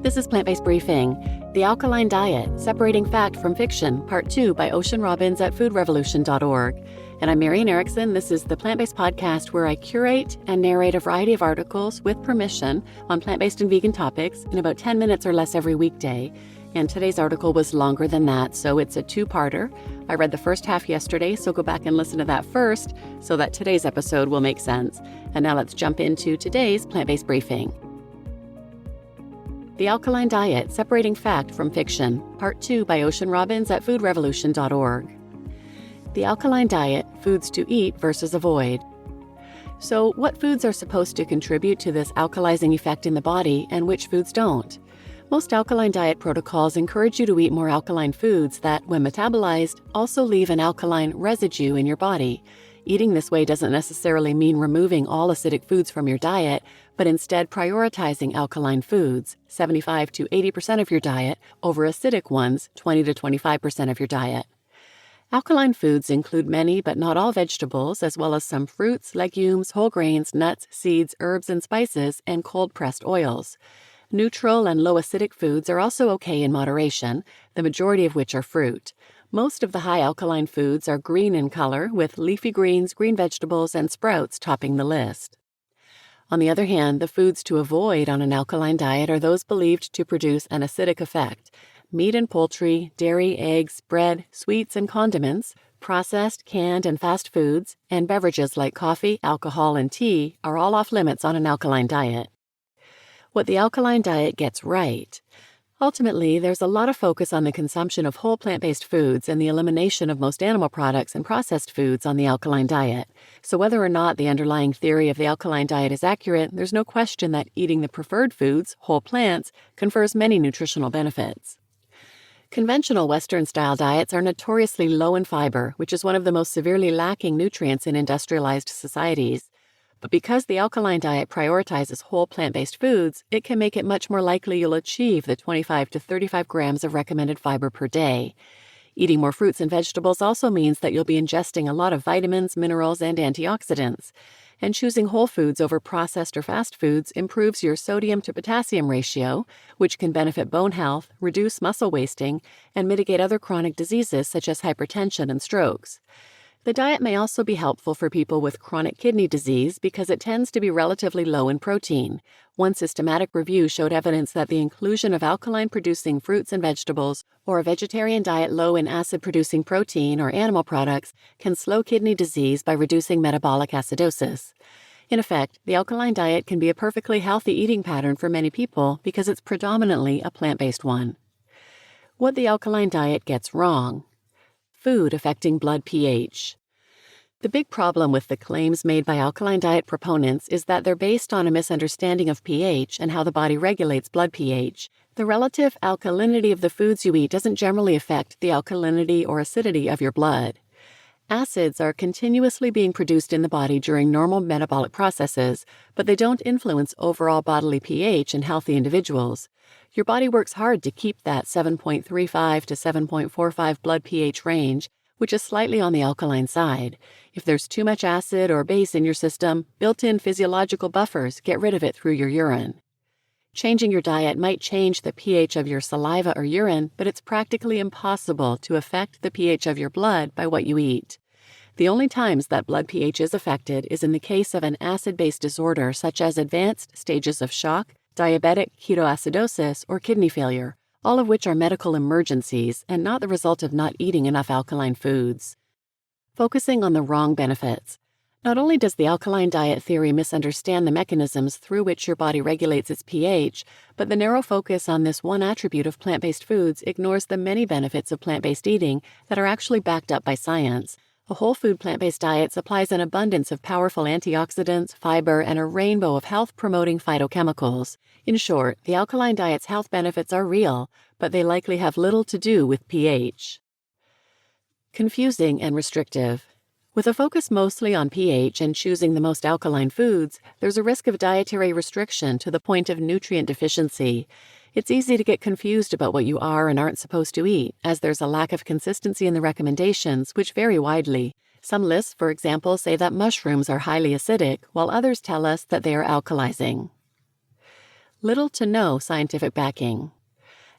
This is Plant-Based Briefing, The Alkaline Diet, Separating Fact from Fiction, Part 2 by Ocean Robbins at foodrevolution.org. And I'm Marian Erickson. This is the Plant-Based Podcast where I curate and narrate a variety of articles with permission on plant-based and vegan topics in about 10 minutes or less every weekday. And today's article was longer than that, so it's a two-parter. I read the first half yesterday, so go back and listen to that first so that today's episode will make sense. And now let's jump into today's Plant-Based Briefing. The Alkaline Diet, Separating Fact from Fiction, Part 2 by Ocean Robbins at foodrevolution.org. The Alkaline Diet, Foods to Eat versus Avoid. So, what foods are supposed to contribute to this alkalizing effect in the body and which foods don't? Most alkaline diet protocols encourage you to eat more alkaline foods that, when metabolized, also leave an alkaline residue in your body. Eating this way doesn't necessarily mean removing all acidic foods from your diet, but instead prioritizing alkaline foods, 75 to 80% of your diet, over acidic ones, 20 to 25% of your diet. Alkaline foods include many but not all vegetables, as well as some fruits, legumes, whole grains, nuts, seeds, herbs, and spices, and cold-pressed oils. Neutral and low acidic foods are also okay in moderation, the majority of which are fruit. Most of the high alkaline foods are green in color, with leafy greens, green vegetables, and sprouts topping the list. On the other hand, the foods to avoid on an alkaline diet are those believed to produce an acidic effect. Meat and poultry, dairy, eggs, bread, sweets and condiments, processed, canned, and fast foods, and beverages like coffee, alcohol, and tea are all off limits on an alkaline diet. What the alkaline diet gets right. Ultimately, there's a lot of focus on the consumption of whole plant-based foods and the elimination of most animal products and processed foods on the alkaline diet. So whether or not the underlying theory of the alkaline diet is accurate, there's no question that eating the preferred foods, whole plants, confers many nutritional benefits. Conventional Western-style diets are notoriously low in fiber, which is one of the most severely lacking nutrients in industrialized societies. But because the alkaline diet prioritizes whole plant-based foods, it can make it much more likely you'll achieve the 25 to 35 grams of recommended fiber per day. Eating more fruits and vegetables also means that you'll be ingesting a lot of vitamins, minerals, and antioxidants. And choosing whole foods over processed or fast foods improves your sodium to potassium ratio, which can benefit bone health, reduce muscle wasting, and mitigate other chronic diseases such as hypertension and strokes. The diet may also be helpful for people with chronic kidney disease because it tends to be relatively low in protein. One systematic review showed evidence that the inclusion of alkaline-producing fruits and vegetables or a vegetarian diet low in acid-producing protein or animal products can slow kidney disease by reducing metabolic acidosis. In effect, the alkaline diet can be a perfectly healthy eating pattern for many people because it's predominantly a plant-based one. What the alkaline diet gets wrong. Food affecting blood pH. The big problem with the claims made by alkaline diet proponents is that they're based on a misunderstanding of pH and how the body regulates blood pH. The relative alkalinity of the foods you eat doesn't generally affect the alkalinity or acidity of your blood. Acids are continuously being produced in the body during normal metabolic processes, but they don't influence overall bodily pH in healthy individuals. Your body works hard to keep that 7.35 to 7.45 blood pH range, which is slightly on the alkaline side. If there's too much acid or base in your system, built-in physiological buffers get rid of it through your urine. Changing your diet might change the pH of your saliva or urine, but it's practically impossible to affect the pH of your blood by what you eat. The only times that blood pH is affected is in the case of an acid-based disorder such as advanced stages of shock, diabetic ketoacidosis, or kidney failure, all of which are medical emergencies and not the result of not eating enough alkaline foods. Focusing on the wrong benefits. Not only does the alkaline diet theory misunderstand the mechanisms through which your body regulates its pH, but the narrow focus on this one attribute of plant-based foods ignores the many benefits of plant-based eating that are actually backed up by science. A whole food plant-based diet supplies an abundance of powerful antioxidants, fiber, and a rainbow of health-promoting phytochemicals. In short, the alkaline diet's health benefits are real, but they likely have little to do with pH. Confusing and restrictive. With a focus mostly on pH and choosing the most alkaline foods, there's a risk of dietary restriction to the point of nutrient deficiency. It's easy to get confused about what you are and aren't supposed to eat, as there's a lack of consistency in the recommendations, which vary widely. Some lists, for example, say that mushrooms are highly acidic, while others tell us that they are alkalizing. little to no scientific backing.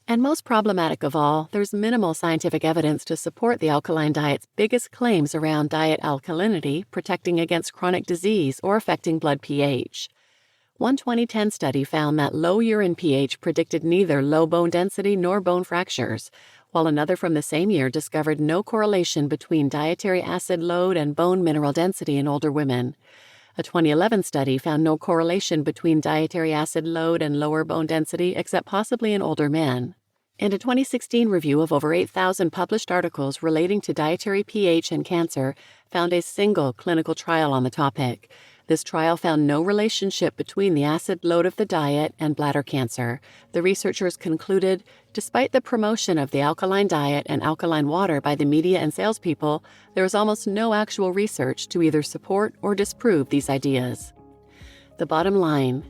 And most problematic of all, there's minimal scientific evidence to support the alkaline diet's biggest claims around diet alkalinity, protecting against chronic disease, or affecting blood pH. One 2010 study found that low urine pH predicted neither low bone density nor bone fractures, while another from the same year discovered no correlation between dietary acid load and bone mineral density in older women. A 2011 study found no correlation between dietary acid load and lower bone density except possibly in older men. And a 2016 review of over 8,000 published articles relating to dietary pH and cancer found a single clinical trial on the topic. This trial found no relationship between the acid load of the diet and bladder cancer. The researchers concluded, despite the promotion of the alkaline diet and alkaline water by the media and salespeople, there is almost no actual research to either support or disprove these ideas. The bottom line: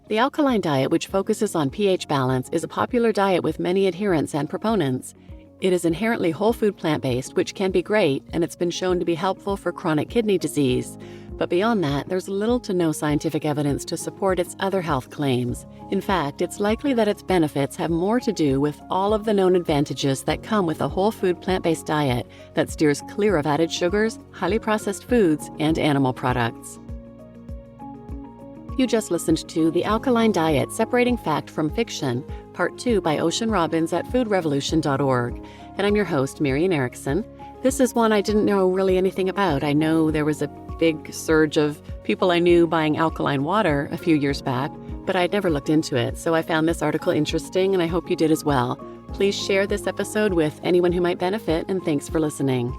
the alkaline diet, which focuses on pH balance, is a popular diet with many adherents and proponents. It is inherently whole food plant-based, which can be great, and it's been shown to be helpful for chronic kidney disease. But beyond that, there's little to no scientific evidence to support its other health claims. In fact, it's likely that its benefits have more to do with all of the known advantages that come with a whole food plant-based diet that steers clear of added sugars, highly processed foods, and animal products. You just listened to The Alkaline Diet: Separating Fact from Fiction, Part 2 by Ocean Robbins at foodrevolution.org. And I'm your host, Marian Erickson. This is one I didn't know really anything about. I know there was a big surge of people I knew buying alkaline water a few years back, but I'd never looked into it, so I found this article interesting, and I hope you did as well. Please share this episode with anyone who might benefit, and thanks for listening.